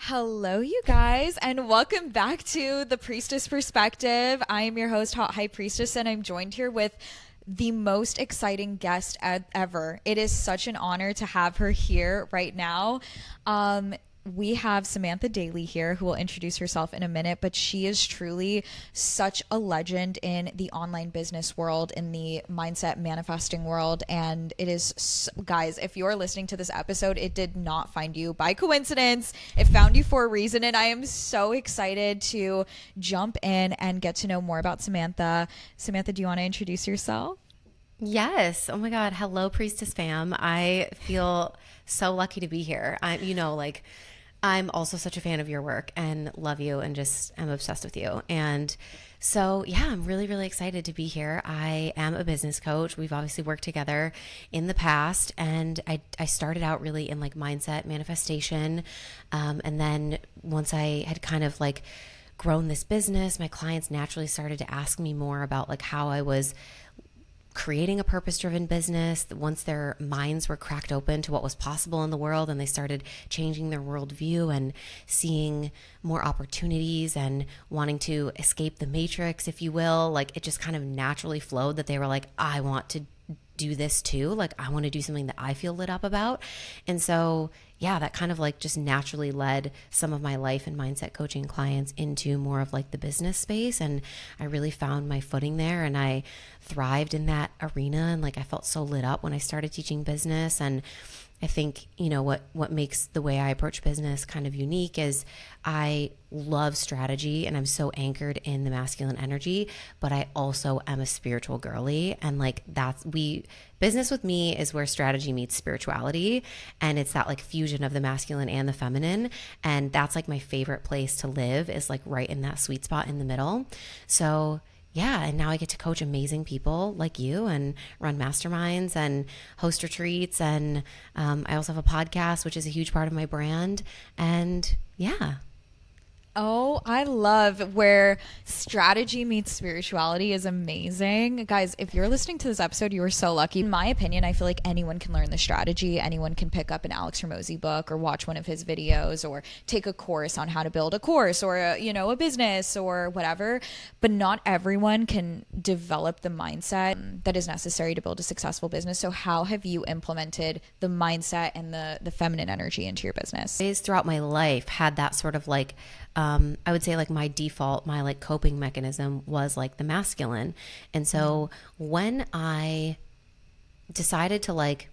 Hello, you guys, and welcome back to the Priestess Perspective. I am your host, Hot High Priestess, and I'm joined here with the most exciting guest ever. It is such an honor to have her here right now. We have Samantha Daily here, who will introduce herself in a minute, but she is truly such a legend in the online business world, in the mindset manifesting world. And it is, guys, if you're listening to this episode, it did not find you by coincidence. It found you for a reason. And I am so excited to jump in and get to know more about Samantha. Samantha, do you want to introduce yourself? Yes. Oh my God. Hello, Priestess fam. I feel so lucky to be here. I'm also such a fan of your work and love you and just am obsessed with you. And so, yeah, I'm really, really excited to be here. I am a business coach. We've obviously worked together in the past, and I started out really in like mindset manifestation. And then once I had kind of like grown this business, my clients naturally started to ask me more about like how I was creating a purpose-driven business. Once their minds were cracked open to what was possible in the world, and they started changing their worldview and seeing more opportunities and wanting to escape the matrix, if you will, like it just kind of naturally flowed that they were like, I want to do this too. Like I want to do something that I feel lit up about. And so, yeah, that kind of like just naturally led some of my life and mindset coaching clients into more of like the business space. And I really found my footing there, and I thrived in that arena. And like, I felt so lit up when I started teaching business. And I think, you know, what makes the way I approach business kind of unique is I love strategy, and I'm so anchored in the masculine energy, but I also am a spiritual girly. And like business with me is where strategy meets spirituality. And it's that like fusion of the masculine and the feminine. And that's like my favorite place to live, is like right in that sweet spot in the middle. So yeah, and now I get to coach amazing people like you and run masterminds and host retreats. And I also have a podcast, which is a huge part of my brand. And yeah. Oh, I love where strategy meets spirituality is amazing. Guys, if you're listening to this episode, you are so lucky. In my opinion, I feel like anyone can learn the strategy. Anyone can pick up an Alex Hormozi book or watch one of his videos or take a course on how to build a course or a business or whatever. But not everyone can develop the mindset that is necessary to build a successful business. So how have you implemented the mindset and the feminine energy into your business? Throughout my life had that sort of like I would say like my default, my like coping mechanism was like the masculine. And so when I decided to like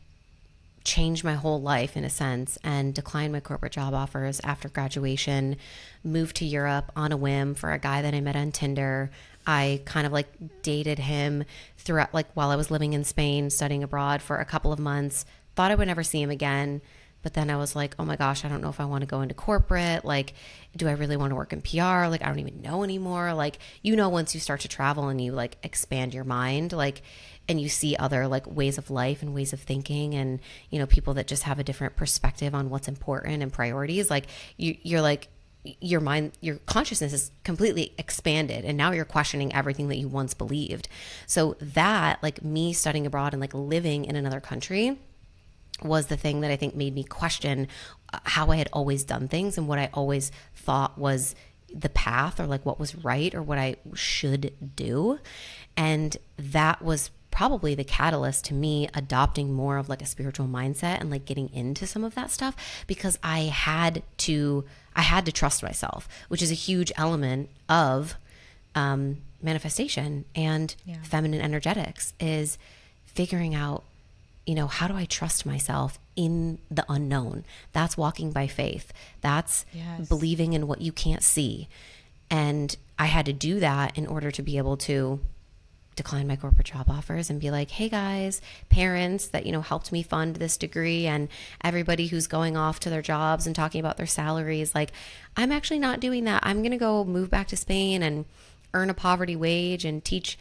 change my whole life in a sense and decline my corporate job offers after graduation, moved to Europe on a whim for a guy that I met on Tinder. I kind of like dated him throughout, like while I was living in Spain, studying abroad for a couple of months, thought I would never see him again. But then I was like, oh my gosh, I don't know if I want to go into corporate. Like, do I really want to work in PR? Like, I don't even know anymore. Like, once you start to travel and you like expand your mind, like, and you see other like ways of life and ways of thinking and, people that just have a different perspective on what's important and priorities, like you're like, your mind, your consciousness is completely expanded. And now you're questioning everything that you once believed. So that, like me studying abroad and like living in another country, was the thing that I think made me question how I had always done things and what I always thought was the path or like what was right or what I should do. And that was probably the catalyst to me adopting more of like a spiritual mindset and like getting into some of that stuff, because I had to trust myself, which is a huge element of manifestation and feminine energetics, is figuring out, how do I trust myself in the unknown? That's walking by faith. That's believing in what you can't see. And I had to do that in order to be able to decline my corporate job offers and be like, hey guys, parents that, helped me fund this degree, and everybody who's going off to their jobs and talking about their salaries, like, I'm actually not doing that. I'm going to go move back to Spain and earn a poverty wage and teach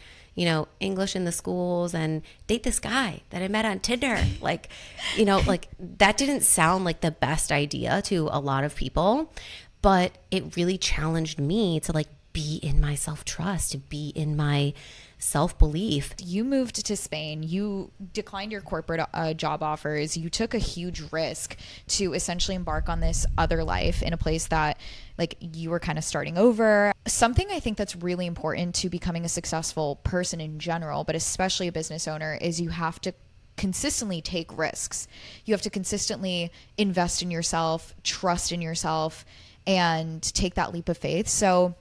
English in the schools and date this guy that I met on Tinder. Like, like that didn't sound like the best idea to a lot of people, but it really challenged me to like be in my self-trust, to be in my self-belief. You moved to Spain, you declined your corporate job offers, you took a huge risk to essentially embark on this other life in a place that like you were kind of starting over. Something I think that's really important to becoming a successful person in general, but especially a business owner, is you have to consistently take risks. You have to consistently invest in yourself, trust in yourself, and take that leap of faith. So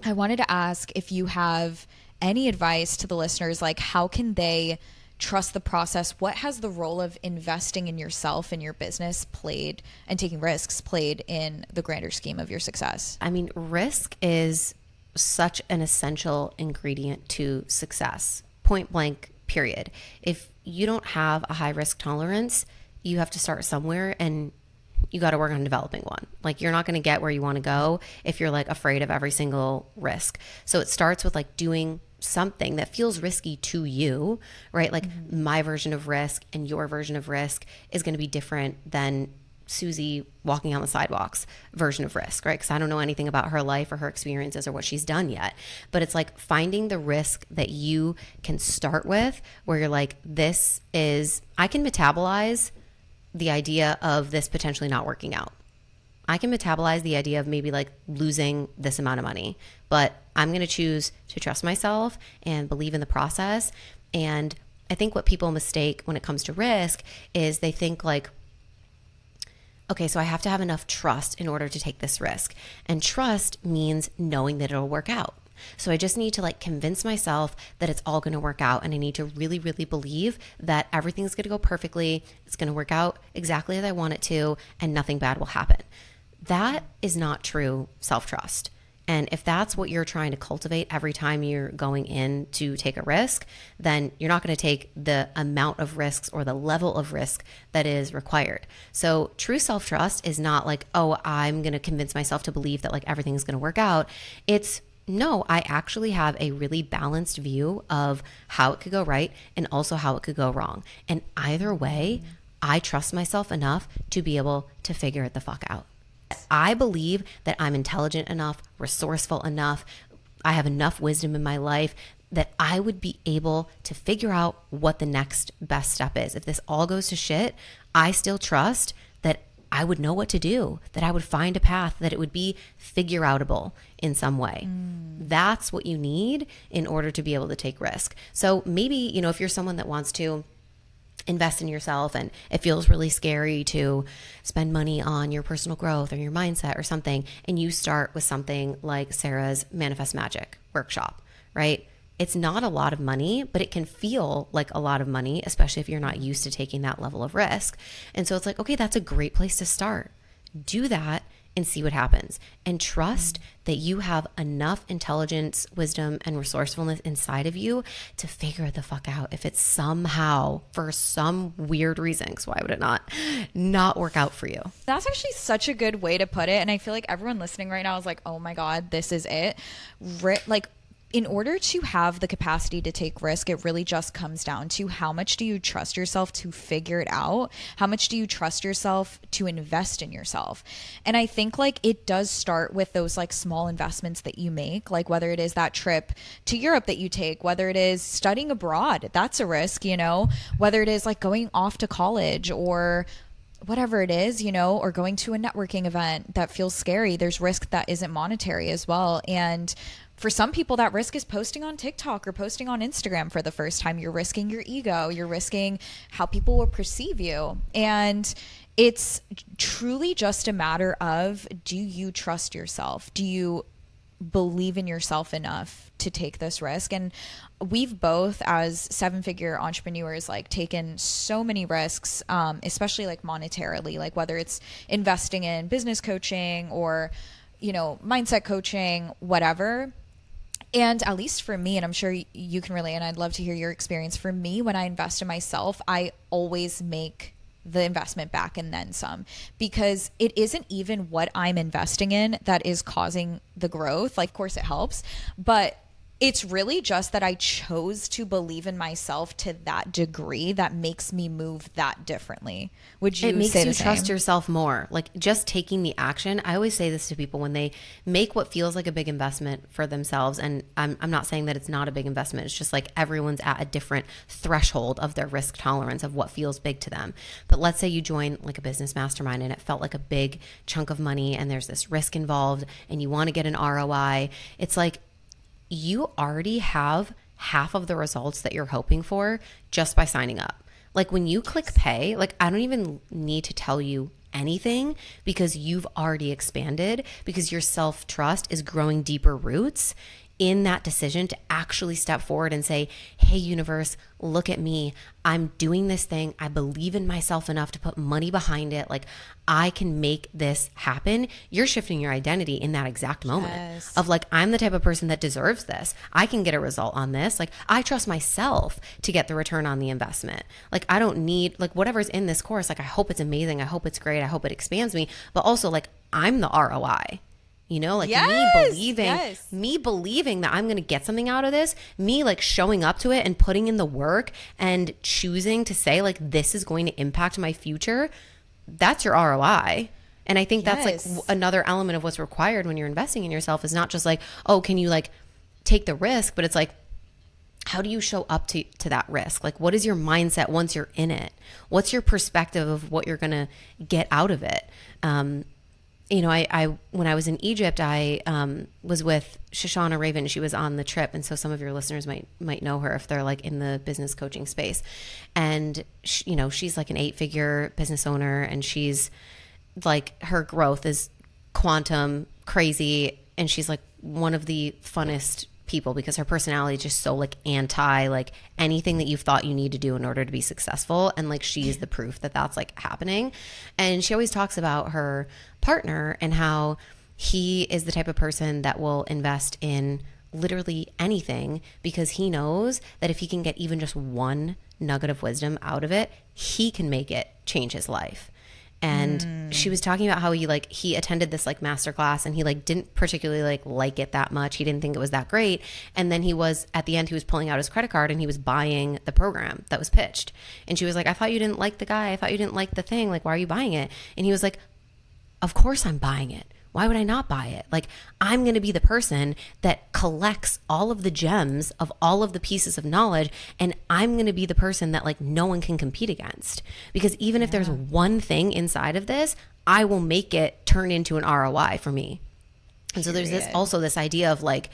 I wanted to ask if you have any advice to the listeners, like how can they trust the process? What has the role of investing in yourself and your business played, and taking risks played in the grander scheme of your success? I mean, risk is such an essential ingredient to success, point blank, period. If you don't have a high risk tolerance, you have to start somewhere, and you got to work on developing one. Like, you're not going to get where you want to go if you're like afraid of every single risk. So it starts with like doing something that feels risky to you, right? Like my version of risk and your version of risk is going to be different than Susie walking on the sidewalks version of risk, right? Because I don't know anything about her life or her experiences or what she's done yet. But it's like finding the risk that you can start with, where you're like, this is, I can metabolize the idea of this potentially not working out. I can metabolize the idea of maybe like losing this amount of money, but I'm going to choose to trust myself and believe in the process. And I think what people mistake when it comes to risk is they think like, okay, so I have to have enough trust in order to take this risk. And trust means knowing that it'll work out. So I just need to like convince myself that it's all going to work out. And I need to really, really believe that everything's going to go perfectly. It's going to work out exactly as I want it to, and nothing bad will happen. That is not true self-trust. And if that's what you're trying to cultivate every time you're going in to take a risk, then you're not going to take the amount of risks or the level of risk that is required. So true self-trust is not like, oh, I'm going to convince myself to believe that like everything's going to work out. It's, no, I actually have a really balanced view of how it could go right and also how it could go wrong. And either way, I trust myself enough to be able to figure it the fuck out. I believe that I'm intelligent enough, resourceful enough, I have enough wisdom in my life that I would be able to figure out what the next best step is. If this all goes to shit, I still trust that I would know what to do, that I would find a path, that it would be figure outable in some way. That's what you need in order to be able to take risk. So maybe, you know, if you're someone that wants to invest in yourself and it feels really scary to spend money on your personal growth or your mindset or something, and you start with something like Sarah's Manifest Magic workshop, right? It's not a lot of money, but it can feel like a lot of money, especially if you're not used to taking that level of risk. And so it's like, okay, that's a great place to start. Do that and see what happens. And trust that you have enough intelligence, wisdom, and resourcefulness inside of you to figure it the fuck out. If it's somehow, for some weird reason, because why would it not work out for you? That's actually such a good way to put it. And I feel like everyone listening right now is like, oh my God, this is it. Like, in order to have the capacity to take risk, it really just comes down to how much do you trust yourself to figure it out? How much do you trust yourself to invest in yourself? And I think like it does start with those like small investments that you make, like whether it is that trip to Europe that you take, whether it is studying abroad, that's a risk, you know, whether it is like going off to college or whatever it is, you know, or going to a networking event that feels scary. There's risk that isn't monetary as well. And for some people, that risk is posting on TikTok or posting on Instagram for the first time. You're risking your ego. You're risking how people will perceive you. And it's truly just a matter of, do you trust yourself? Do you believe in yourself enough to take this risk? And we've both, as 7-figure entrepreneurs, like taken so many risks, especially like monetarily, like whether it's investing in business coaching or, you know, mindset coaching, whatever. And at least for me, and I'm sure you can relate, and I'd love to hear your experience. For me, when I invest in myself, I always make the investment back and then some, because it isn't even what I'm investing in that is causing the growth. Like, of course it helps, but It's really just that I chose to believe in myself to that degree that makes me move that differently. Would you It makes say you the trust same? yourself more. Like just taking the action. I always say this to people when they make what feels like a big investment for themselves. And I'm not saying that it's not a big investment. It's just like everyone's at a different threshold of their risk tolerance of what feels big to them. But let's say you join like a business mastermind and it felt like a big chunk of money and there's this risk involved and you want to get an ROI. It's like you already have half of the results that you're hoping for just by signing up. Like when you click pay, like I don't even need to tell you anything because you've already expanded, because your self-trust is growing deeper roots in that decision to actually step forward and say, hey, universe, look at me. I'm doing this thing. I believe in myself enough to put money behind it. Like I can make this happen. You're shifting your identity in that exact moment of like, I'm the type of person that deserves this. I can get a result on this. Like I trust myself to get the return on the investment. Like I don't need like whatever's in this course. Like I hope it's amazing. I hope it's great. I hope it expands me, but also like I'm the ROI. You know, like me believing that I'm going to get something out of this, me like showing up to it and putting in the work and choosing to say like, this is going to impact my future. That's your ROI. And I think that's like another element of what's required when you're investing in yourself is not just like, oh, can you like take the risk, but it's like, how do you show up to that risk? Like, what is your mindset once you're in it? What's your perspective of what you're going to get out of it? You know, I when I was in Egypt, I was with Shoshana Raven. She was on the trip, and so some of your listeners might know her if they're like in the business coaching space. And she, you know, she's like an 8-figure business owner, and she's like her growth is quantum crazy, and she's like one of the funnest people because her personality is just so like anti like anything that you've thought you need to do in order to be successful, and like she's the proof that that's like happening. And she always talks about her partner and how he is the type of person that will invest in literally anything because he knows that if he can get even just one nugget of wisdom out of it, he can make it change his life. And she was talking about how he attended this like masterclass and he like didn't particularly like it that much. He didn't think it was that great. And then he was at the end, he was pulling out his credit card and he was buying the program that was pitched. And she was like, I thought you didn't like the guy. I thought you didn't like the thing. Like, why are you buying it? And he was like, of course I'm buying it. Why would I not buy it? Like, I'm going to be the person that collects all of the gems of all of the pieces of knowledge. And I'm going to be the person that like no one can compete against. Because even if there's one thing inside of this, I will make it turn into an ROI for me. And so there's this idea of like,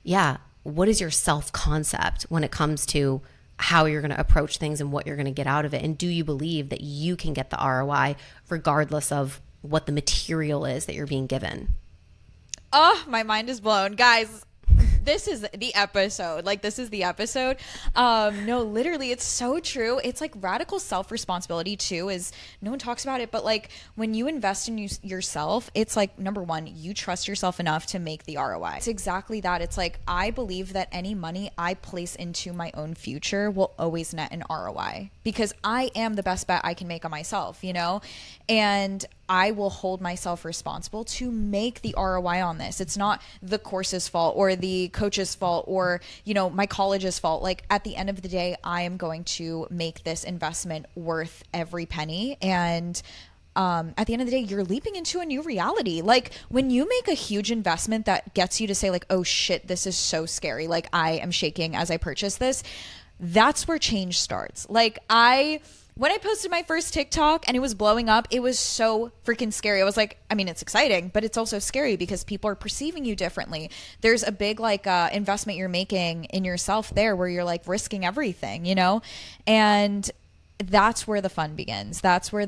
yeah, what is your self-concept when it comes to how you're going to approach things and what you're going to get out of it? And do you believe that you can get the ROI regardless of what the material is that you're being given? Oh, my mind is blown. Guys, this is the episode. Like, this is the episode. No, literally, it's so true. It's like radical self-responsibility too, is no one talks about it, but like when you invest in yourself, it's like, number one, you trust yourself enough to make the ROI. It's exactly that. It's like, I believe that any money I place into my own future will always net an ROI because I am the best bet I can make on myself, you know? And I will hold myself responsible to make the ROI on this. It's not the course's fault or the coach's fault or, you know, my college's fault. Like at the end of the day, I am going to make this investment worth every penny. And at the end of the day, you're leaping into a new reality. Like when you make a huge investment that gets you to say like, oh shit, this is so scary. Like I am shaking as I purchase this. That's where change starts. Like when I posted my first TikTok and it was blowing up, it was so freaking scary. I was like, I mean, it's exciting, but it's also scary because people are perceiving you differently. There's a big like investment you're making in yourself there where you're like risking everything, you know? And that's where the fun begins. That's where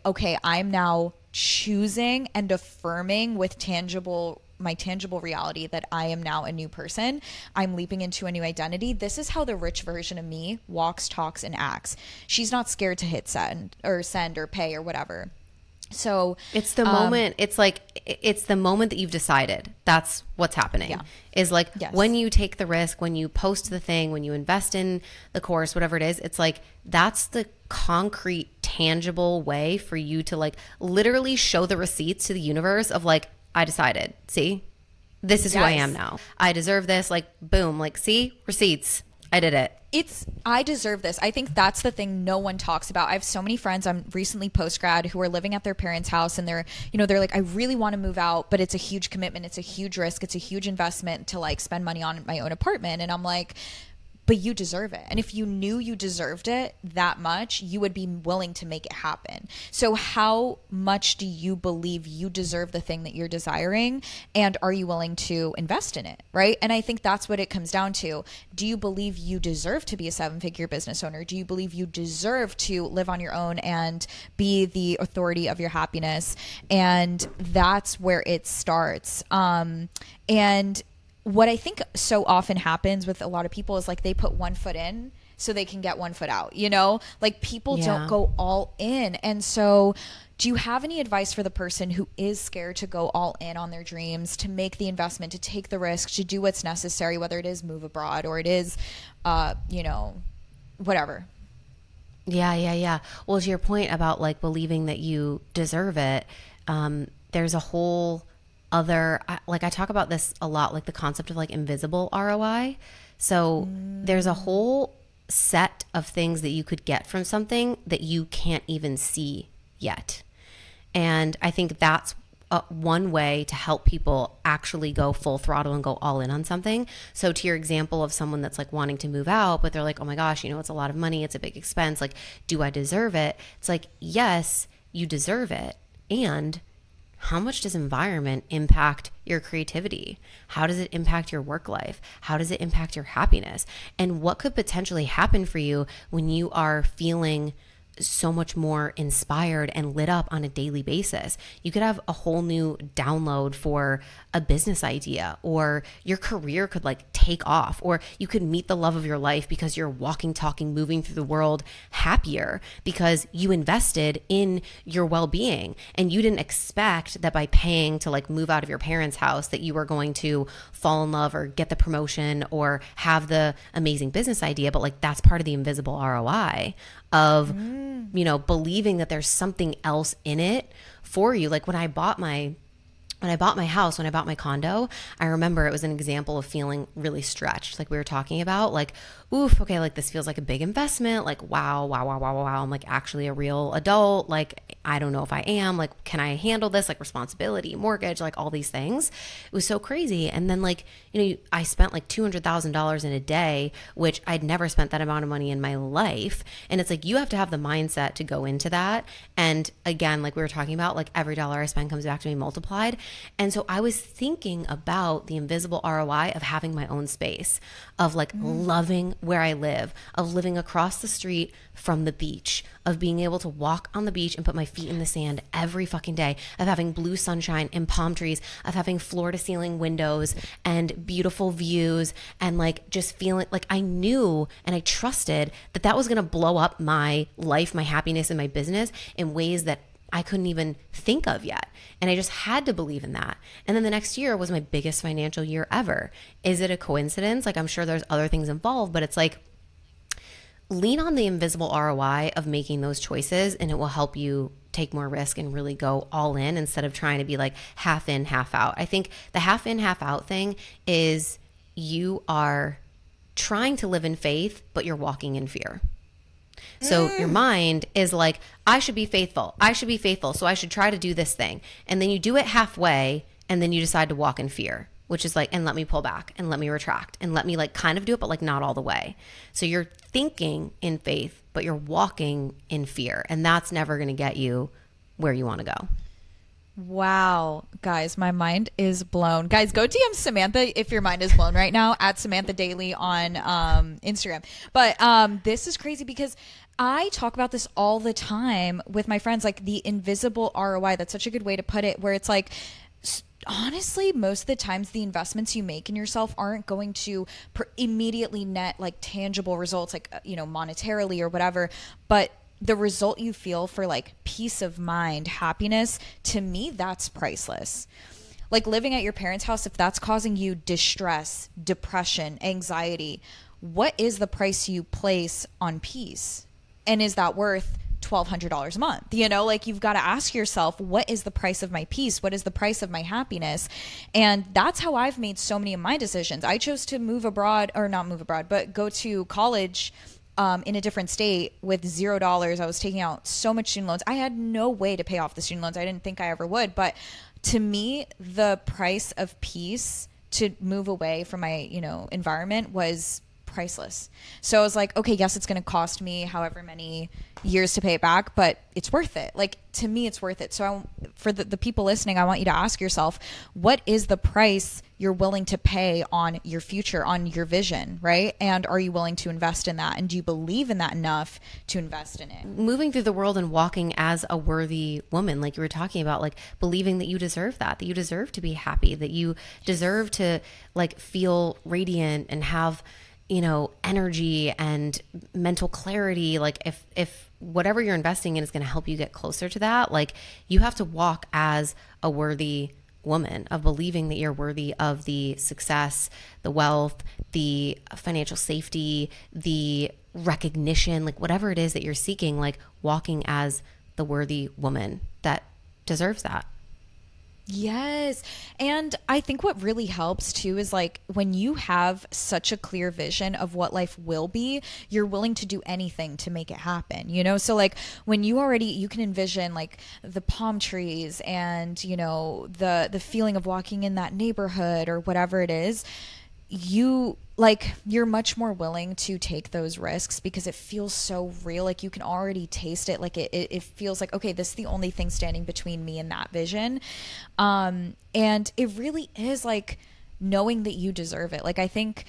okay, I'm now choosing and affirming with my tangible reality that I am now a new person. I'm leaping into a new identity. This is how the rich version of me walks, talks, and acts. She's not scared to hit send or pay or whatever. So it's the moment, it's the moment that you've decided that's what's happening. Yeah. Is like when you take the risk, when you post the thing, when you invest in the course, whatever it is, it's like, that's the concrete, tangible way for you to like literally show the receipts to the universe of like, I decided, see, this is who I am Yes. now. I deserve this. Like, boom, like, see, receipts. I did it. I deserve this. I think that's the thing no one talks about. I have so many friends, I'm recently post grad, who are living at their parents' house, and they're like, I really want to move out, but it's a huge commitment. It's a huge risk. It's a huge investment to like spend money on my own apartment. And I'm like, but you deserve it. And if you knew you deserved it that much, you would be willing to make it happen. So how much do you believe you deserve the thing that you're desiring? And are you willing to invest in it? Right. And I think that's what it comes down to. Do you believe you deserve to be a 7-figure business owner? Do you believe you deserve to live on your own and be the authority of your happiness? And that's where it starts. And what I think so often happens with a lot of people is like they put one foot in so they can get one foot out, like people don't go all in. And so do you have any advice for the person who is scared to go all in on their dreams, to make the investment, to take the risk, to do what's necessary, whether it is move abroad or it is, whatever? Yeah. Well, to your point about like believing that you deserve it, there's a whole other, like I talk about this a lot, like the concept of like invisible ROI. So there's a whole set of things that you could get from something that you can't even see yet. And I think that's one way to help people actually go full throttle and go all in on something. So to your example of someone that's like wanting to move out, but they're like, oh my gosh, it's a lot of money. It's a big expense. Like, do I deserve it? It's like, yes, you deserve it. And how much does environment impact your creativity? How does it impact your work life? How does it impact your happiness? And what could potentially happen for you when you are feeling so much more inspired and lit up on a daily basis? You could have a whole new download for a business idea, or your career could like take off, or you could meet the love of your life because you're walking, talking, moving through the world happier because you invested in your well-being. And you didn't expect that by paying to like move out of your parents' house that you were going to fall in love or get the promotion or have the amazing business idea. But like that's part of the invisible ROI of believing that there's something else in it for you. Like when I bought my house, when I bought my condo, I remember it was an example of feeling really stretched. Like we were talking about, like, oof, okay, like this feels like a big investment. Like, wow. I'm like actually a real adult. Like, I don't know if I am. Like, can I handle this? Like responsibility, mortgage, like all these things. It was so crazy. And then like, I spent like $200,000 in a day, which I'd never spent that amount of money in my life. And it's like, you have to have the mindset to go into that. And again, like we were talking about, like every dollar I spend comes back to me multiplied. And so I was thinking about the invisible ROI of having my own space, of like loving where I live, of living across the street from the beach, of being able to walk on the beach and put my feet in the sand every fucking day, of having blue sunshine and palm trees, of having floor to ceiling windows and beautiful views, and like just feeling like I knew and I trusted that that was going to blow up my life, my happiness, and my business in ways that I couldn't even think of yet. And I just had to believe in that. And then the next year was my biggest financial year ever. Is it a coincidence? Like, I'm sure there's other things involved, but it's like, lean on the invisible ROI of making those choices, and it will help you take more risk and really go all in instead of trying to be like half in, half out. I think the half in, half out thing is you are trying to live in faith, but you're walking in fear. So your mind is like, I should be faithful. So I should try to do this thing. And then you do it halfway, and then you decide to walk in fear, which is like, and let me pull back and let me retract and let me like kind of do it, but like not all the way. So you're thinking in faith, but you're walking in fear. And that's never going to get you where you want to go. Wow, guys, my mind is blown. Guys, go DM Samantha if your mind is blown right now, at Samantha Daily on Instagram. But this is crazy because I talk about this all the time with my friends, like the invisible ROI. That's such a good way to put it, where it's like, honestly, most of the times the investments you make in yourself aren't going to immediately net like tangible results, like, monetarily or whatever, but the result you feel for like peace of mind, happiness, to me, that's priceless. Like living at your parents' house, if that's causing you distress, depression, anxiety, what is the price you place on peace? And is that worth $1,200 a month. You know, like you've got to ask yourself, what is the price of my peace? What is the price of my happiness? And that's how I've made so many of my decisions. I chose to move abroad, or not move abroad, but go to college in a different state with $0. I was taking out so much student loans. I had no way to pay off the student loans. I didn't think I ever would. But to me, the price of peace to move away from my, you know, environment was priceless. So I was like, okay, yes, it's going to cost me however many years to pay it back, but it's worth it. Like, to me, it's worth it. So for the people listening, I want you to ask yourself, what is the price you're willing to pay on your future, on your vision, right? And are you willing to invest in that? And do you believe in that enough to invest in it? Moving through the world and walking as a worthy woman, like you were talking about, like believing that you deserve that you deserve to be happy, that you deserve to like feel radiant and have, you know, energy and mental clarity. Like if whatever you're investing in is going to help you get closer to that, like you have to walk as a worthy woman, of believing that you're worthy of the success, the wealth, the financial safety, the recognition, like whatever it is that you're seeking, like walking as the worthy woman that deserves that. Yes. And I think what really helps too is like when you have such a clear vision of what life will be, you're willing to do anything to make it happen, you know? So like when you can envision like the palm trees and, you know, the feeling of walking in that neighborhood or whatever it is, you're much more willing to take those risks because it feels so real. Like you can already taste it. Like it feels like, okay, this is the only thing standing between me and that vision. And it really is like knowing that you deserve it. Like I think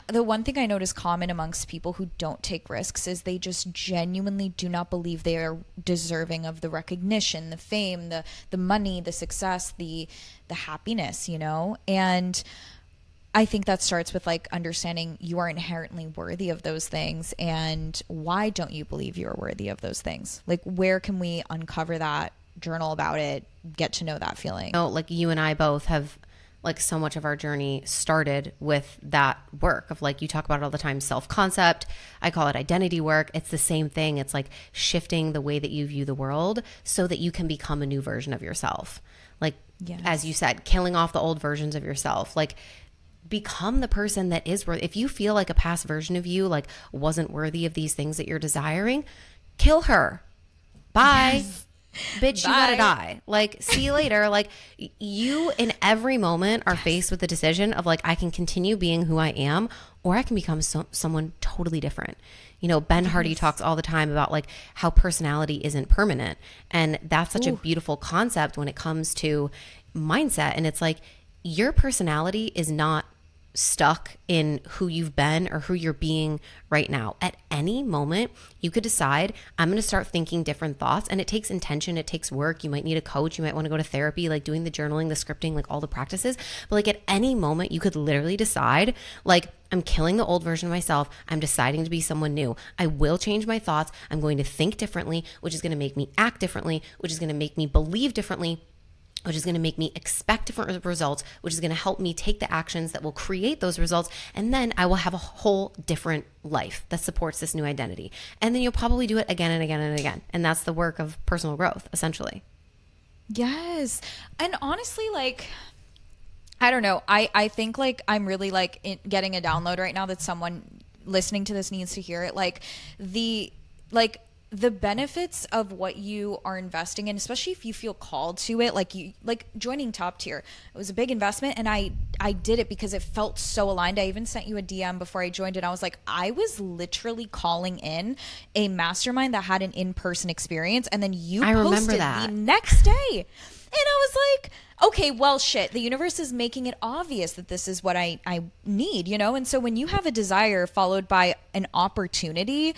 the one thing I notice common amongst people who don't take risks is they just genuinely do not believe they are deserving of the recognition, the fame, the money, the success, the happiness, you know? And I think that starts with like understanding you are inherently worthy of those things. And why don't you believe you're worthy of those things? Like, where can we uncover that, journal about it, get to know that feeling? Oh, like you and I both have, like, so much of our journey started with that work of, like, you talk about it all the time, self-concept. I call it identity work. It's the same thing. It's like shifting the way that you view the world so that you can become a new version of yourself. Like, yes, as you said, killing off the old versions of yourself. Like, become the person that is worthy. If you feel like a past version of you like wasn't worthy of these things that you're desiring, kill her. Bye. Yes. Bitch, bye. You gotta die. Like, see you later. Like, you in every moment are faced with the decision of like, I can continue being who I am, or I can become someone totally different. You know, Ben Hardy talks all the time about like how personality isn't permanent. And that's such a beautiful concept when it comes to mindset. And it's like, your personality is not stuck in who you've been or who you're being right now. At any moment, you could decide, I'm going to start thinking different thoughts. And it takes intention. It takes work. You might need a coach. You might want to go to therapy, like doing the journaling, the scripting, like all the practices. But like at any moment, you could literally decide, like, I'm killing the old version of myself. I'm deciding to be someone new. I will change my thoughts. I'm going to think differently, which is going to make me act differently, which is going to make me believe differently, which is going to make me expect different results, which is going to help me take the actions that will create those results. And then I will have a whole different life that supports this new identity. And then you'll probably do it again and again and again. And that's the work of personal growth, essentially. Yes. And honestly, like, I don't know. I think like I'm really like getting a download right now that someone listening to this needs to hear it. Like the benefits of what you are investing in, especially if you feel called to it, like joining Top Tier, it was a big investment, and I did it because it felt so aligned. I even sent you a DM before I joined it. I was like, I was literally calling in a mastermind that had an in-person experience, and then you posted the next day, and I was like, okay, well, shit, the universe is making it obvious that this is what I need, you know? And so when you have a desire followed by an opportunity,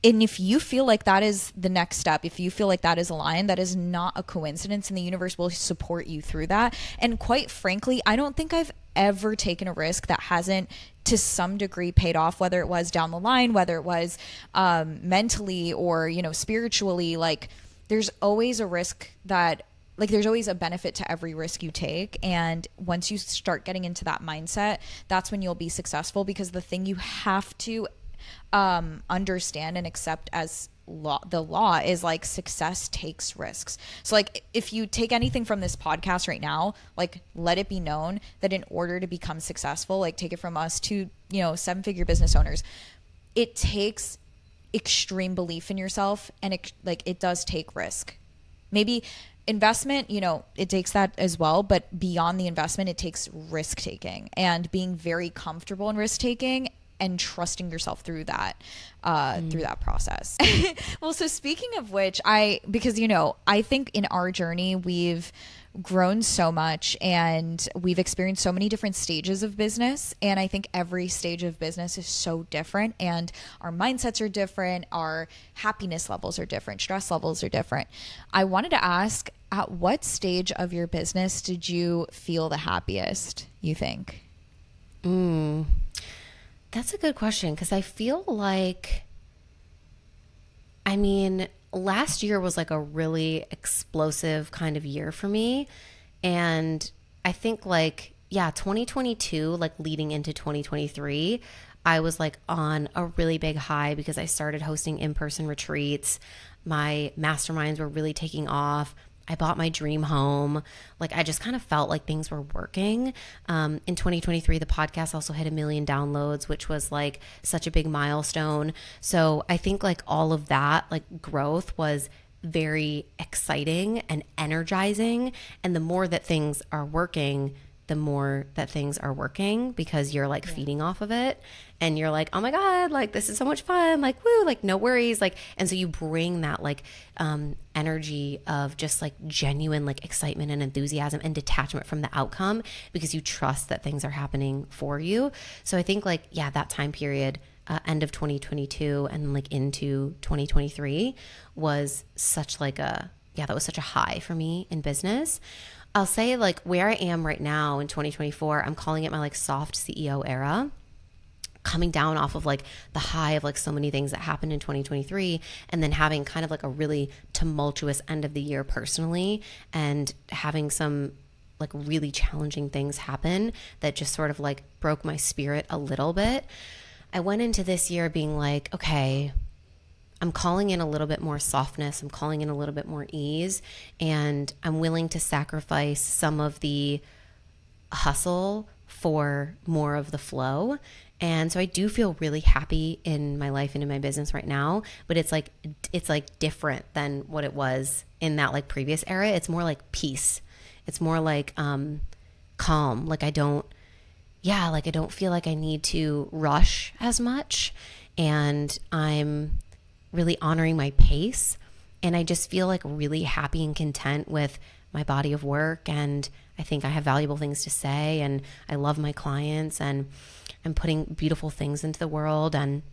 and if you feel like that is the next step, if you feel like that is aligned, that is not a coincidence, and the universe will support you through that. And quite frankly, I don't think I've ever taken a risk that hasn't to some degree paid off, whether it was down the line, whether it was mentally or, you know, spiritually. Like, there's always a risk that, like, there's always a benefit to every risk you take. And once you start getting into that mindset, that's when you'll be successful, because the thing you have to understand and accept as the law is like success takes risks. So like if you take anything from this podcast right now, like let it be known that in order to become successful, like take it from us to, you know, 7-figure business owners, it takes extreme belief in yourself, and it does take risk. Maybe investment, you know, it takes that as well, but beyond the investment, it takes risk taking and being very comfortable in risk taking and trusting yourself through that process. Well, so speaking of which, because, you know, I think in our journey, we've grown so much and we've experienced so many different stages of business. And I think every stage of business is so different, and our mindsets are different. Our happiness levels are different. Stress levels are different. I wanted to ask, at what stage of your business did you feel the happiest, you think? That's a good question, because I feel like, I mean, last year was like a really explosive kind of year for me. And I think like, yeah, 2022, like leading into 2023, I was like on a really big high because I started hosting in-person retreats. My masterminds were really taking off. I bought my dream home. Like I just kind of felt like things were working. In 2023, the podcast also hit 1 million downloads, which was like such a big milestone. So I think like all of that like growth was very exciting and energizing. And the more that things are working, the more that things are working, because you're like feeding off of it, and you're like, oh my God, like this is so much fun, like woo, like no worries, like, and so you bring that like energy of just like genuine like excitement and enthusiasm and detachment from the outcome, because you trust that things are happening for you. So I think like, yeah, that time period, end of 2022 and like into 2023 was such like that was such a high for me in business. I'll say like where I am right now in 2024, I'm calling it my like soft CEO era, coming down off of like the high of like so many things that happened in 2023, and then having kind of like a really tumultuous end of the year personally, and having some like really challenging things happen that just sort of like broke my spirit a little bit. I went into this year being like, okay, I'm calling in a little bit more softness. I'm calling in a little bit more ease, and I'm willing to sacrifice some of the hustle for more of the flow. And so I do feel really happy in my life and in my business right now, but it's like different than what it was in that like previous era. It's more like peace. It's more like calm. Like I don't feel like I need to rush as much, and I'm really honoring my pace. And I just feel like really happy and content with my body of work. And I think I have valuable things to say, and I love my clients, and I'm putting beautiful things into the world. And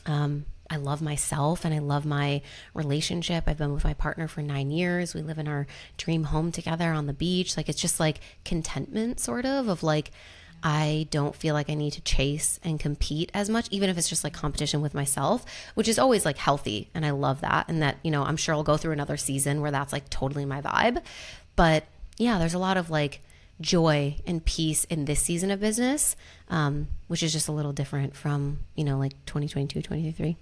I love myself, and I love my relationship. I've been with my partner for 9 years. We live in our dream home together on the beach. Like it's just like contentment sort of like, I don't feel like I need to chase and compete as much, even if it's just like competition with myself, which is always like healthy. And I love that. And that, you know, I'm sure I'll go through another season where that's like totally my vibe. But yeah, there's a lot of like joy and peace in this season of business, which is just a little different from, you know, like 2022, 2023.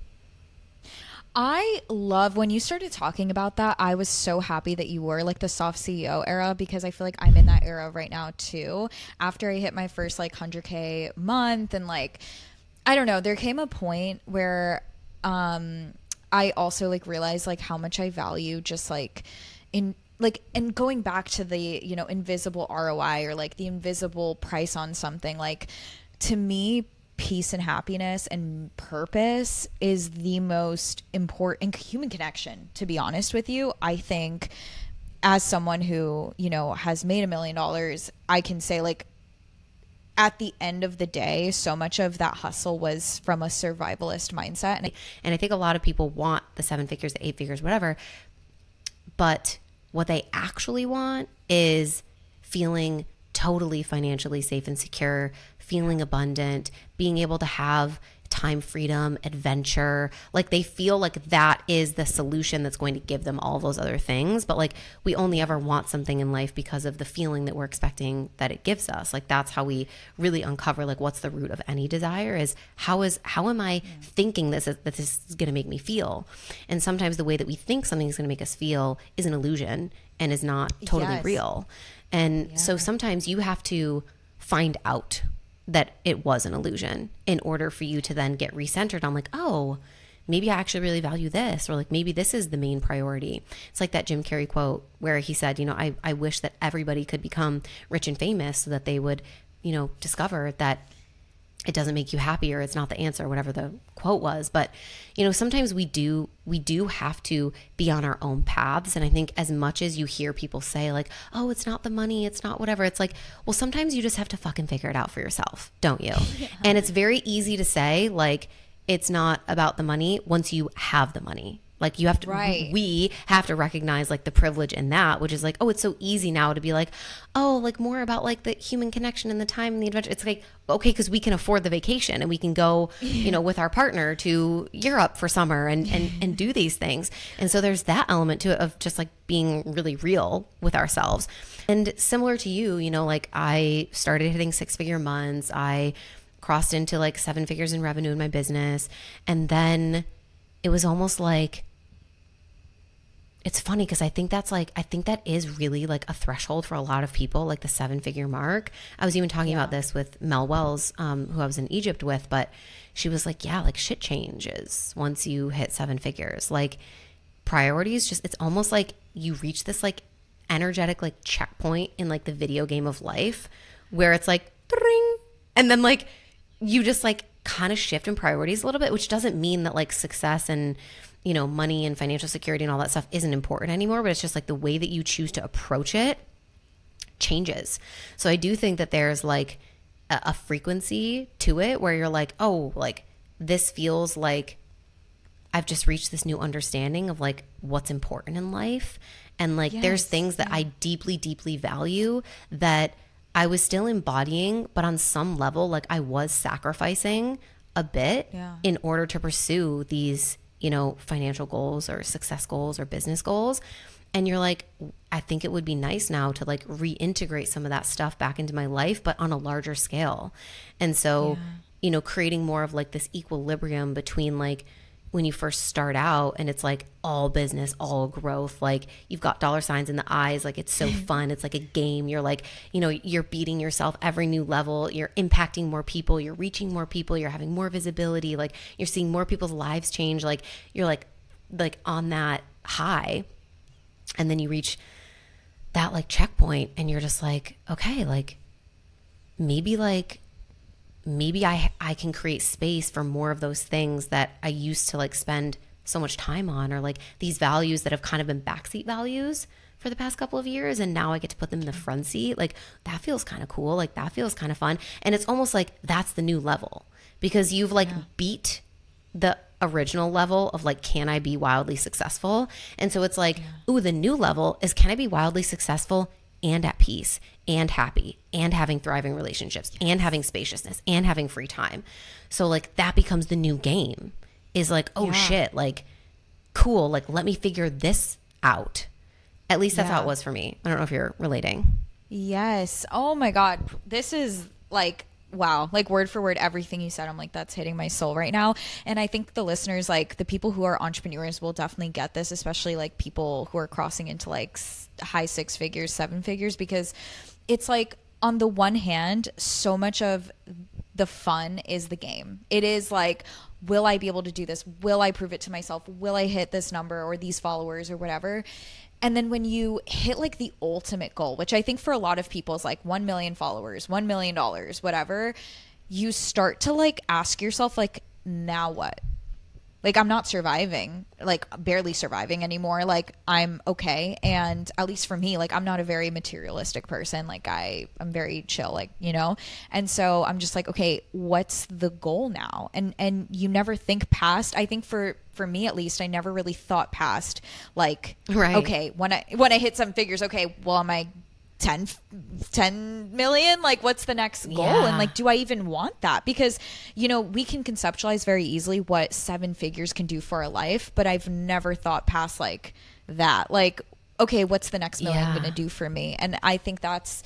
I love when you started talking about that. I was so happy that you were like the soft CEO era, because I feel like I'm in that era right now too. After I hit my first like 100K month, and like, I don't know, there came a point where I also like realized like how much I value just like and going back to the, you know, invisible ROI, or like the invisible price on something. Like to me, peace and happiness and purpose is the most important human connection, to be honest with you. I think as someone who, you know, has made $1 million, I can say like at the end of the day, so much of that hustle was from a survivalist mindset. And I think a lot of people want the 7 figures, the 8 figures, whatever, but what they actually want is feeling totally financially safe and secure, feeling abundant, being able to have time freedom, adventure. Like they feel like that is the solution that's going to give them all those other things. But like we only ever want something in life because of the feeling that we're expecting that it gives us. Like that's how we really uncover like what's the root of any desire is how am I thinking that this is going to make me feel? And sometimes the way that we think something is going to make us feel is an illusion and is not totally real. And so sometimes you have to find out that it was an illusion in order for you to then get recentered on like, oh, maybe I actually really value this, or like maybe this is the main priority. It's like that Jim Carrey quote where he said, you know, I wish that everybody could become rich and famous so that they would, you know, discover that it doesn't make you happy or it's not the answer, whatever the quote was. But, you know, sometimes we do have to be on our own paths. And I think as much as you hear people say like, oh, it's not the money, it's not whatever, it's like, well, sometimes you just have to fucking figure it out for yourself, don't you? Yeah. And it's very easy to say like, it's not about the money once you have the money. Like you have to, we have to recognize like the privilege in that, which is like, oh, it's so easy now to be like, oh, like more about like the human connection and the time and the adventure. It's like, okay, because we can afford the vacation and we can go, you know, with our partner to Europe for summer and do these things. And so there's that element to it of just like being really real with ourselves. And similar to you know, like I started hitting 6-figure months. I crossed into like 7 figures in revenue in my business. And then it was almost like, it's funny because I think that is really like a threshold for a lot of people, like the 7-figure mark. I was even talking about this with Mel Wells, who I was in Egypt with, but she was like, yeah, like shit changes once you hit 7 figures. Like priorities just, it's almost like you reach this like energetic like checkpoint in like the video game of life where it's like, ding, and then like you just like kind of shift in priorities a little bit, which doesn't mean that like success and, you know, money and financial security and all that stuff isn't important anymore, but it's just like the way that you choose to approach it changes. So I do think that there's like a frequency to it where you're like, oh, like this feels like I've just reached this new understanding of like what's important in life. And like there's things that I deeply, deeply value that I was still embodying, but on some level, like I was sacrificing a bit in order to pursue these, you know, financial goals or success goals or business goals. And you're like, I think it would be nice now to like reintegrate some of that stuff back into my life, but on a larger scale. And so, you know, creating more of like this equilibrium between like when you first start out and it's like all business, all growth, like you've got dollar signs in the eyes, like it's so fun. It's like a game. You're like, you know, you're beating yourself every new level. You're impacting more people. You're reaching more people. You're having more visibility. Like you're seeing more people's lives change. Like you're like on that high. And then you reach that like checkpoint and you're just like, okay, like maybe I can create space for more of those things that I used to like spend so much time on, or like these values that have kind of been backseat values for the past couple of years. And now I get to put them in the front seat. Like that feels kind of cool. Like that feels kind of fun. And it's almost like that's the new level because you've like beat the original level of like, can I be wildly successful? And so it's like, ooh, the new level is, can I be wildly successful and at peace and happy and having thriving relationships and having spaciousness and having free time? So like that becomes the new game, is like, oh shit, like cool, like let me figure this out. At least that's how it was for me. I don't know if you're relating. Yes. Oh my God. This is like, wow, like word for word, everything you said, I'm like, that's hitting my soul right now. And I think the listeners, like the people who are entrepreneurs will definitely get this, especially like people who are crossing into like high 6 figures, 7 figures, because it's like, on the one hand, so much of the fun is the game. It is like, will I be able to do this? Will I prove it to myself? Will I hit this number or these followers or whatever? And then when you hit like the ultimate goal, which I think for a lot of people is like 1 million followers, $1 million, whatever, you start to like ask yourself like, now what? Like I'm not surviving, like barely surviving anymore. Like I'm okay. And at least for me, like I'm not a very materialistic person. Like I'm very chill, like, you know? And so I'm just like, okay, what's the goal now? And you never think past. I think for me, at least, I never really thought past like, okay, when I hit some figures, okay, well, am I 10 million, like what's the next goal? Yeah. And like, do I even want that? Because, you know, we can conceptualize very easily what 7 figures can do for our life, but I've never thought past like that. Like, okay, what's the next million going to do for me? And I think that's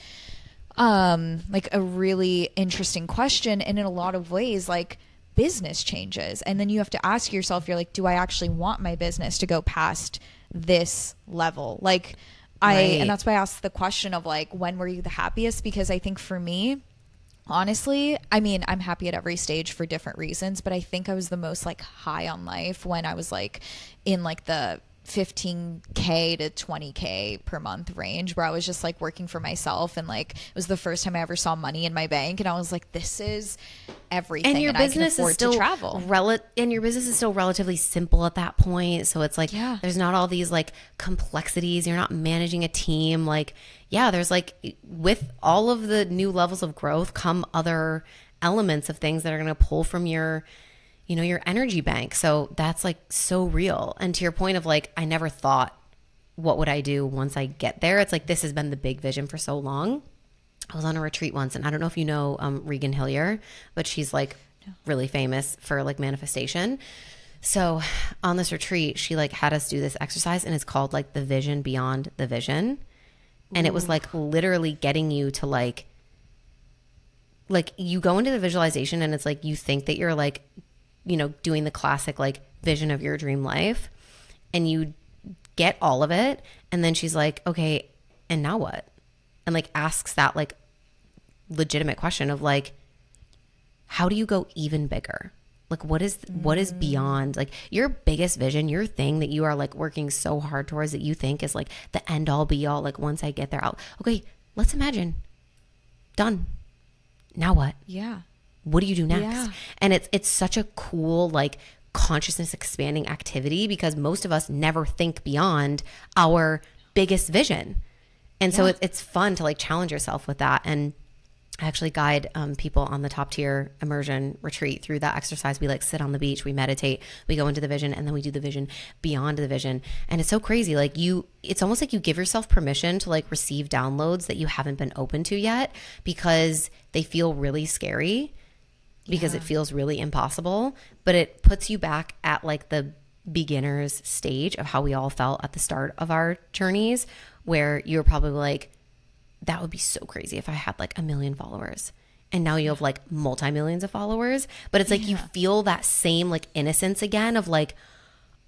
like a really interesting question. And in a lot of ways, like, business changes, and then you have to ask yourself, you're like, do I actually want my business to go past this level? Like, and that's why I asked the question of like, when were you the happiest? Because I think for me, honestly, I mean, I'm happy at every stage for different reasons, but I think I was the most like high on life when I was like in like the 15K to 20K per month range, where I was just like working for myself, and like it was the first time I ever saw money in my bank, and I was like, this is everything, and your business is still to travel. And your business is still relatively simple at that point, so it's like there's not all these like complexities. You're not managing a team. Like, there's like, with all of the new levels of growth come other elements of things that are going to pull from your, you know, your energy bank. So that's like so real. And to your point of like, I never thought, what would I do once I get there? It's like, this has been the big vision for so long. I was on a retreat once, and I don't know if you know Regan Hillier, but she's like really famous for like manifestation. So on this retreat, she like had us do this exercise, and it's called like the vision beyond the vision. And it was like literally getting you to like you go into the visualization, and it's like, you think that you're like, you know, doing the classic like vision of your dream life, and you get all of it. And then she's like, okay, and now what? And like asks that like legitimate question of like, how do you go even bigger? Like, what is beyond like your biggest vision, your thing that you are like working so hard towards, that you think is like the end all be all? Like, once I get there, okay, let's imagine, done. Now what? Yeah. What do you do next? Yeah. And it's such a cool like consciousness expanding activity, because most of us never think beyond our biggest vision. And so it's fun to like challenge yourself with that. And I actually guide people on the top tier immersion retreat through that exercise. We like sit on the beach, we meditate, we go into the vision, and then we do the vision beyond the vision. And it's so crazy. Like it's almost like you give yourself permission to like receive downloads that you haven't been open to yet, because they feel really scary, because it feels really impossible, but it puts you back at like the beginner's stage of how we all felt at the start of our journeys, where you're probably like, that would be so crazy if I had like 1 million followers. And now you have like multi-millions of followers. But it's like you feel that same like innocence again of like,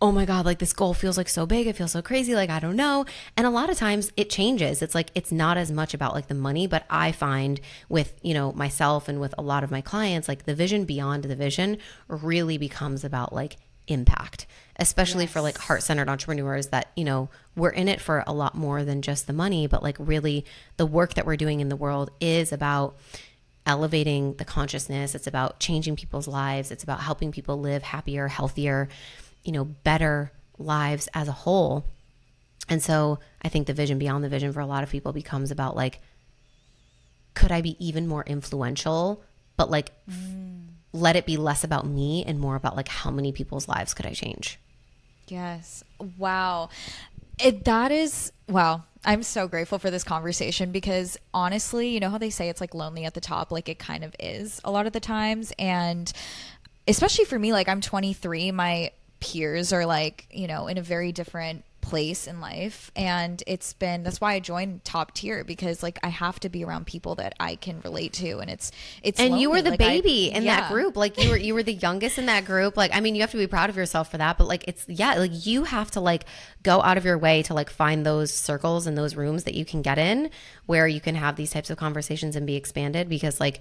oh my God, like this goal feels like so big. It feels so crazy. Like, I don't know. And a lot of times it changes. It's like, it's not as much about like the money, but I find with, you know, myself and with a lot of my clients, like the vision beyond the vision really becomes about like impact, especially for like heart-centered entrepreneurs that, you know, we're in it for a lot more than just the money, but like really the work that we're doing in the world is about elevating the consciousness. It's about changing people's lives. It's about helping people live happier, healthier, you know, better lives as a whole. And so I think the vision beyond the vision for a lot of people becomes about like, could I be even more influential, but like let it be less about me and more about like how many people's lives could I change? Yes. Wow. Wow. I'm so grateful for this conversation, because honestly, you know how they say it's like lonely at the top, like it kind of is a lot of the times. And especially for me, like I'm 23, my peers are like, you know, in a very different place in life, and that's why I joined top tier, because like I have to be around people that I can relate to, and it's and lonely. You were the like baby in that group, like you were the youngest in that group. Like, I mean, you have to be proud of yourself for that, but like like you have to like go out of your way to like find those circles and those rooms that you can get in where you can have these types of conversations and be expanded, because like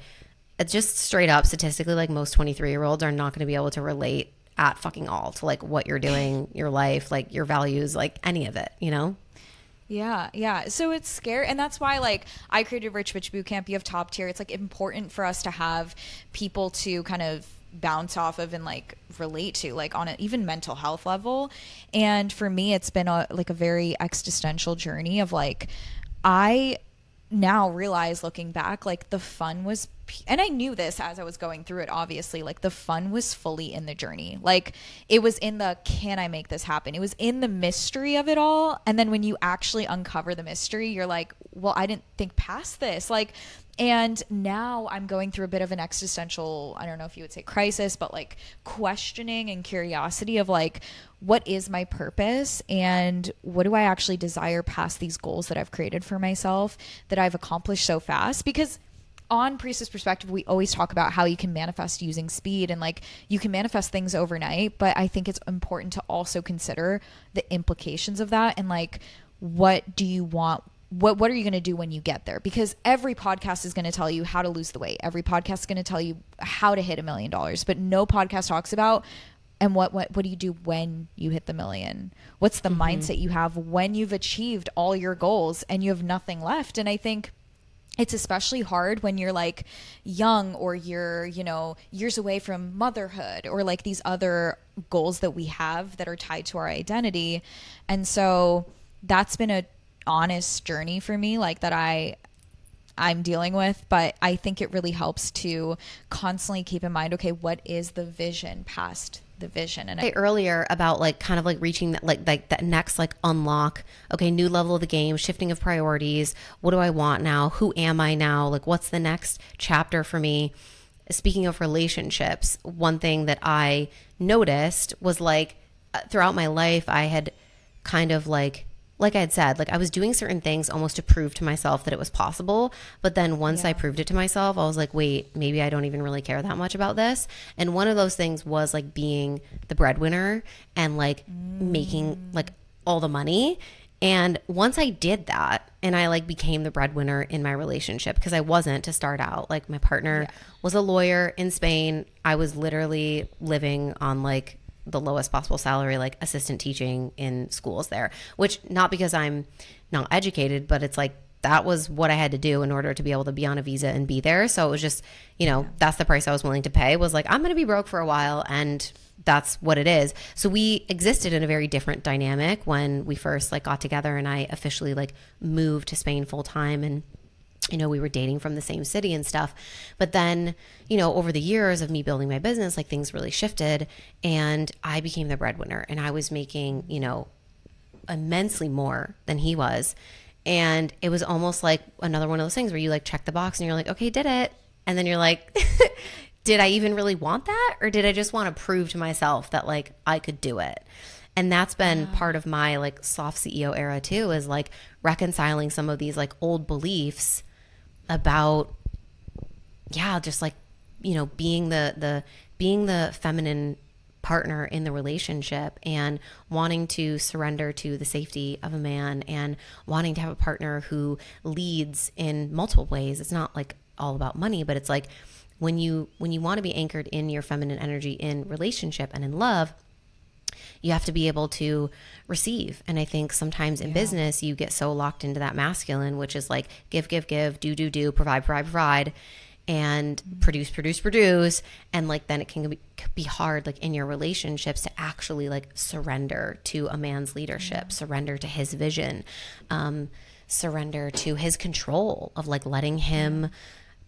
it's just straight up statistically, like most 23-year-olds are not going to be able to relate at fucking all to like what you're doing, your life, like your values, like any of it, you know? Yeah. So it's scary. And that's why like I created Rich Bitch Bootcamp. You have top tier. It's like important for us to have people to kind of bounce off of and like relate to, like on an even mental health level. And for me, it's been a very existential journey of like, I now realize looking back, like the fun was and I knew this as I was going through it, obviously, like the fun was fully in the journey. Like it was in the, can I make this happen? It was in the mystery of it all. And then when you actually uncover the mystery, you're like, well, I didn't think past this. Like, and now I'm going through a bit of an existential, I don't know if you would say crisis, but like questioning and curiosity of like, what is my purpose and what do I actually desire past these goals that I've created for myself that I've accomplished so fast? Because on Priestess Perspective, we always talk about how you can manifest using speed and like you can manifest things overnight. But I think it's important to also consider the implications of that and like, what do you want? What are you going to do when you get there? Because every podcast is going to tell you how to lose the weight. Every podcast is going to tell you how to hit $1 million, but no podcast talks about, and what do you do when you hit the million? What's the mindset you have when you've achieved all your goals and you have nothing left? And I think it's especially hard when you're like young or you're, you know, years away from motherhood or like these other goals that we have that are tied to our identity. And so that's been a honest journey for me, like that I'm dealing with, but I think it really helps to constantly keep in mind, okay, what is the vision past the vision? And earlier about like kind of like reaching that like that next like unlock, okay, new level of the game, shifting of priorities, what do I want now, who am I now, like what's the next chapter for me? Speaking of relationships, one thing that I noticed was like throughout my life I had kind of like I had said, like I was doing certain things almost to prove to myself that it was possible. But then once I proved it to myself, I was like, wait, maybe I don't even really care that much about this. And one of those things was like being the breadwinner and like making like all the money. And once I did that and I like became the breadwinner in my relationship, because I wasn't to start out, like my partner was a lawyer in Spain. I was literally living on like the lowest possible salary, like assistant teaching in schools there, which not because I'm not educated, but it's like that was what I had to do in order to be able to be on a visa and be there. So it was just, you know, that's the price I was willing to pay, was like, I'm going to be broke for a while and that's what it is. So we existed in a very different dynamic when we first like got together and I officially like moved to Spain full time, and you know, we were dating from the same city and stuff. But then, you know, over the years of me building my business, like things really shifted and I became the breadwinner and I was making, you know, immensely more than he was. And it was almost like another one of those things where you like check the box and you're like, okay, did it. And then you're like, did I even really want that? Or did I just want to prove to myself that like I could do it? And that's been part of my like soft CEO era too, is like reconciling some of these like old beliefs about, just like, you know, being the feminine partner in the relationship and wanting to surrender to the safety of a man and wanting to have a partner who leads in multiple ways. It's not like all about money, but it's like when you want to be anchored in your feminine energy in relationship and in love, you have to be able to receive. And I think sometimes in business, you get so locked into that masculine, which is like give, do, provide, and produce. And like, then it can be hard, like in your relationships, to actually like surrender to a man's leadership, surrender to his vision, surrender to his control of like letting him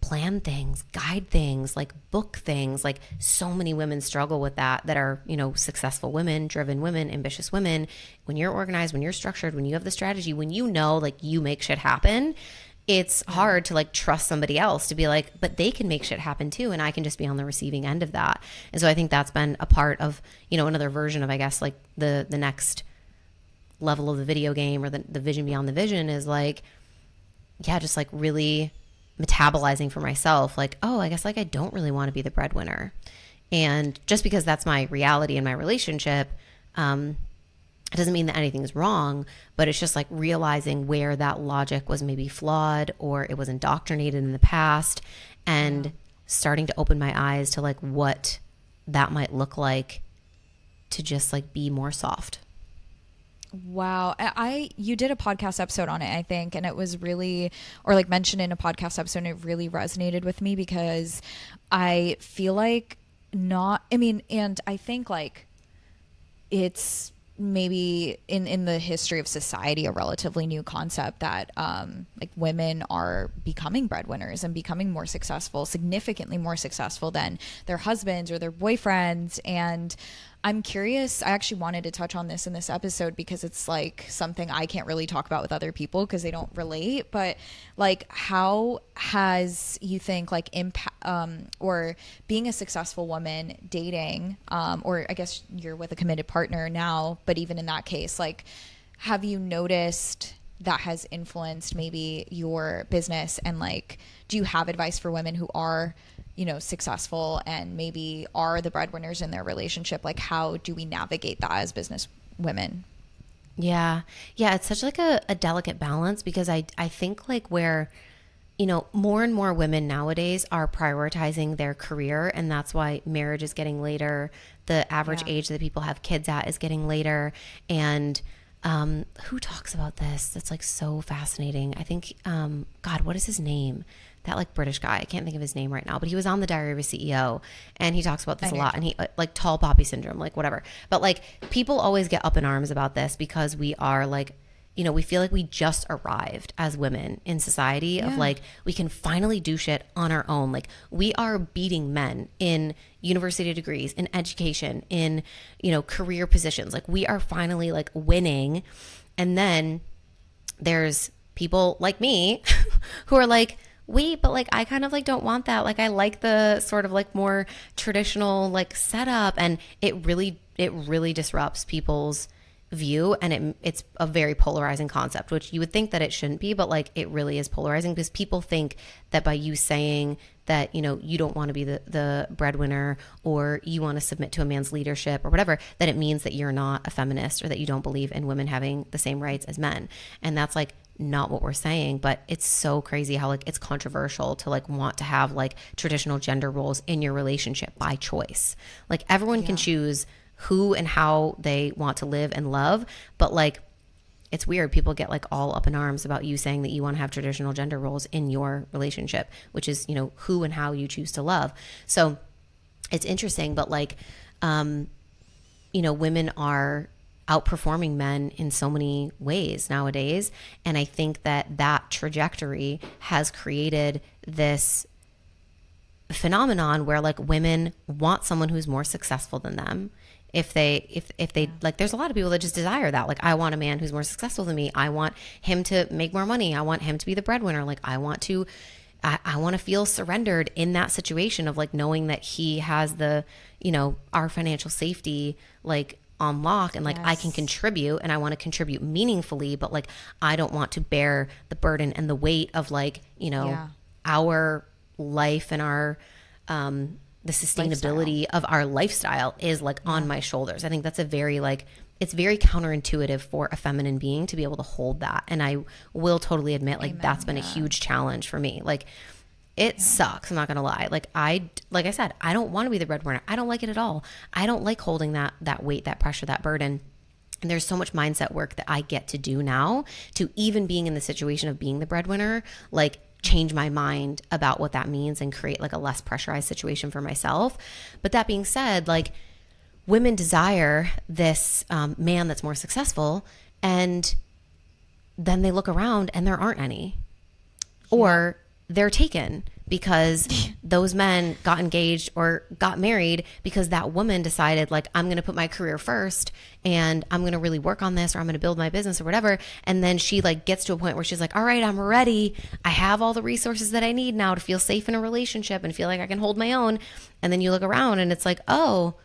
plan things, guide things, like book things. Like so many women struggle with that are, you know, successful women, driven women, ambitious women. When you're organized, when you're structured, when you have the strategy, when you know, like you make shit happen, it's hard to like trust somebody else to be like, but they can make shit happen too. And I can just be on the receiving end of that. And so I think that's been a part of, you know, another version of, I guess, like the next level of the video game or the vision beyond the vision is like, just like really metabolizing for myself, like, oh, I guess like I don't really want to be the breadwinner. And just because that's my reality in my relationship, it doesn't mean that anything's wrong, but it's just like realizing where that logic was maybe flawed or it was indoctrinated in the past, and starting to open my eyes to like what that might look like to just like be more soft. Wow. You did a podcast episode on it, I think, and it was really, or like mentioned in a podcast episode, and it really resonated with me because I feel like and I think like it's maybe in the history of society, a relatively new concept that like women are becoming breadwinners and becoming more successful, significantly more successful than their husbands or their boyfriends. And I'm curious, I actually wanted to touch on this in this episode because it's like something I can't really talk about with other people because they don't relate. But like, how has, you think, like impact or being a successful woman dating, or I guess you're with a committed partner now, but even in that case, like, have you noticed that has influenced maybe your business? And like, do you have advice for women who are, you know, successful and maybe are the breadwinners in their relationship? Like, how do we navigate that as business women? Yeah. Yeah. It's such like a delicate balance because I think like where, you know, more and more women nowadays are prioritizing their career, and that's why marriage is getting later. The average age that people have kids at is getting later. And who talks about this? That's like so fascinating. I think, God, what is his name? That like British guy. I can't think of his name right now, but he was on the Diary of a CEO and he talks about this a lot, and he like tall poppy syndrome, like whatever. But like people always get up in arms about this because we are like, you know, we feel like we just arrived as women in society of like, we can finally do shit on our own. Like we are beating men in university degrees, in education, in, you know, career positions. Like we are finally like winning. And then there's people like me who are like, wait, but like I kind of like don't want that. Like I like the sort of like more traditional like setup, and it really disrupts people's view, and it's a very polarizing concept, which you would think that it shouldn't be, but like it really is polarizing because people think that by you saying that, you know, you don't want to be the breadwinner or you want to submit to a man's leadership or whatever, that it means that you're not a feminist or that you don't believe in women having the same rights as men. And that's like not what we're saying, but it's so crazy how like it's controversial to like want to have like traditional gender roles in your relationship by choice. Like everyone can choose who and how they want to live and love, but like it's weird. People get like all up in arms about you saying that you want to have traditional gender roles in your relationship, which is, you know, who and how you choose to love. So it's interesting, but like, you know, women are outperforming men in so many ways nowadays. And I think that that trajectory has created this phenomenon where like women want someone who's more successful than them. If they like, there's a lot of people that just desire that. Like, I want a man who's more successful than me. I want him to make more money. I want him to be the breadwinner. Like, I want to feel surrendered in that situation of like knowing that he has the, you know, our financial safety, like on lock, and like I can contribute, and I want to contribute meaningfully, but like I don't want to bear the burden and the weight of like, you know, our life and our the sustainability of our lifestyle is like on my shoulders. I think that's a very like, it's very counterintuitive for a feminine being to be able to hold that. And I will totally admit like that's been a huge challenge for me. Like it sucks. I'm not going to lie. Like I said, I don't want to be the breadwinner. I don't like it at all. I don't like holding that weight, that pressure, that burden. And there's so much mindset work that I get to do now to even being in the situation of being the breadwinner, like change my mind about what that means and create like a less pressurized situation for myself. But that being said, like women desire this man that's more successful, and then they look around and there aren't any, or they're taken because those men got engaged or got married because that woman decided like, I'm going to put my career first and I'm going to really work on this, or I'm going to build my business or whatever. And then she like gets to a point where she's like, all right, I'm ready. I have all the resources that I need now to feel safe in a relationship and feel like I can hold my own. And then you look around and it's like, oh,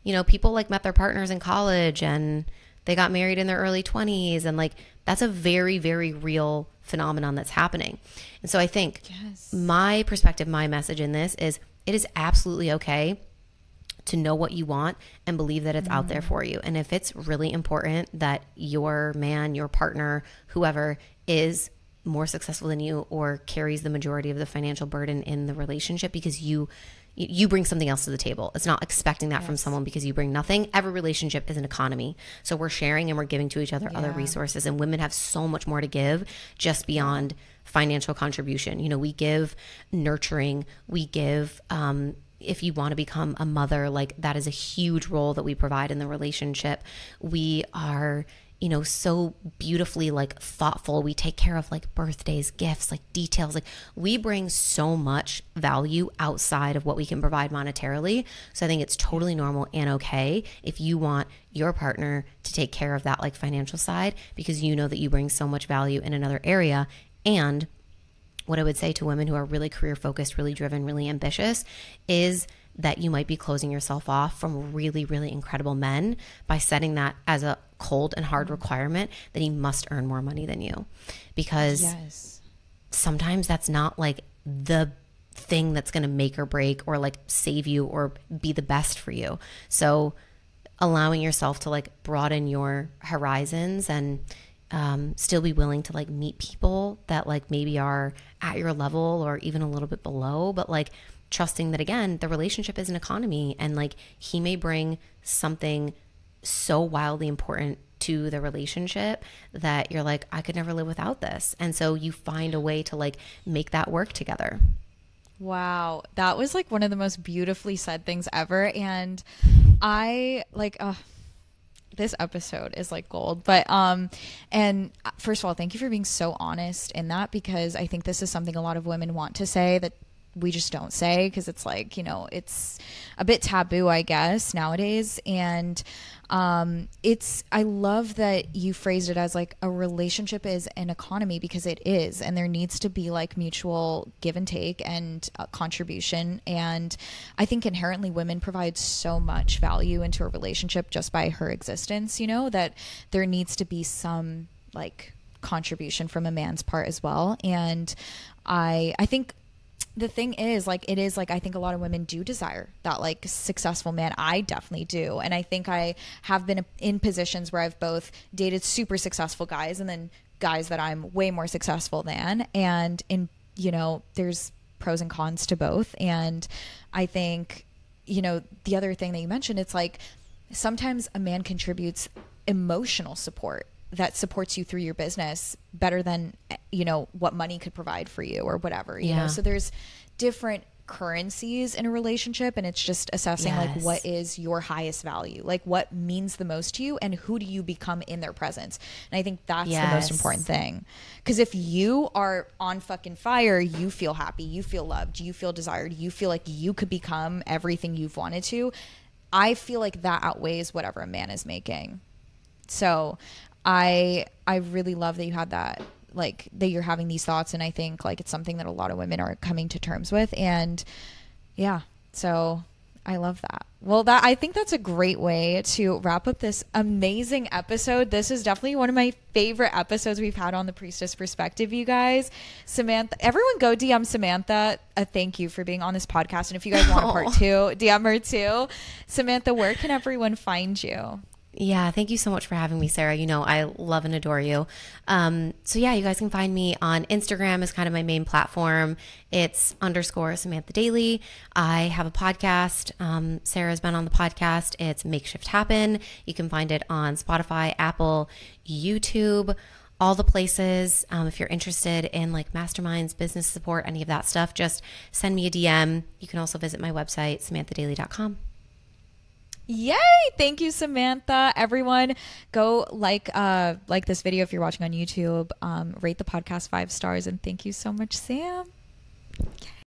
you know, people like met their partners in college and they got married in their early 20s. And like, that's a very, very real phenomenon that's happening. And so I think my perspective, my message in this is it is absolutely okay to know what you want and believe that it's out there for you. And if it's really important that your man, your partner, whoever is more successful than you or carries the majority of the financial burden in the relationship because you bring something else to the table. It's not expecting that from someone because you bring nothing. Every relationship is an economy. So we're sharing and we're giving to each other other resources, and women have so much more to give just beyond financial contribution. You know, we give nurturing, we give, if you want to become a mother, like that is a huge role that we provide in the relationship. We are, you know, so beautifully like thoughtful. We take care of like birthdays, gifts, like details. Like we bring so much value outside of what we can provide monetarily. So I think it's totally normal and okay if you want your partner to take care of that like financial side, because you know that you bring so much value in another area. And what I would say to women who are really career focused, really driven, really ambitious is that you might be closing yourself off from really, really incredible men by setting that as a cold and hard requirement that he must earn more money than you. Because sometimes that's not like the thing that's going to make or break or like save you or be the best for you. So allowing yourself to like broaden your horizons and still be willing to like meet people that like maybe are at your level or even a little bit below, but like trusting that again, the relationship is an economy and like he may bring something so wildly important to the relationship that you're like, I could never live without this. And so you find a way to like make that work together. Wow. That was like one of the most beautifully said things ever. And I like, this episode is like gold, but and first of all, thank you for being so honest in that, because I think this is something a lot of women want to say that we just don't say, because it's like, you know, it's a bit taboo, I guess, nowadays. And I love that you phrased it as like a relationship is an economy, because it is, and there needs to be like mutual give and take and contribution. And I think inherently women provide so much value into a relationship just by her existence, you know, that there needs to be some like contribution from a man's part as well. And I think the thing is, like, it is like, I think a lot of women do desire that like successful man. I definitely do. And I think I have been in positions where I've both dated super successful guys and then guys that I'm way more successful than. And in, you know, there's pros and cons to both. And I think, you know, the other thing that you mentioned, it's like sometimes a man contributes emotional support that supports you through your business better than, you know, what money could provide for you or whatever, you know? So there's different currencies in a relationship, and it's just assessing like what is your highest value, like what means the most to you and who do you become in their presence. And I think that's the most important thing, because if you are on fucking fire, you feel happy, you feel loved, you feel desired, you feel like you could become everything you've wanted to. I feel like that outweighs whatever a man is making. So I really love that you had that, like that you're having these thoughts. And I think like it's something that a lot of women are coming to terms with. And yeah, so I love that. Well, I think that's a great way to wrap up this amazing episode. This is definitely one of my favorite episodes we've had on the Priestess Perspective, you guys. Samantha, everyone go DM Samantha a thank you for being on this podcast. And if you guys want a part 2, DM her too. Samantha, where can everyone find you? Yeah, thank you so much for having me, Sarah. You know, I love and adore you. So yeah, you guys can find me on Instagram is kind of my main platform. It's _Samantha Daily. I have a podcast. Sarah's been on the podcast. It's Makeshift Happen. You can find it on Spotify, Apple, YouTube, all the places. If you're interested in like masterminds, business support, any of that stuff, just send me a DM. You can also visit my website, samanthadaily.com. Yay! Thank you, Samantha. Everyone, go like this video if you're watching on YouTube. Rate the podcast 5 stars, and thank you so much, Sam. Okay.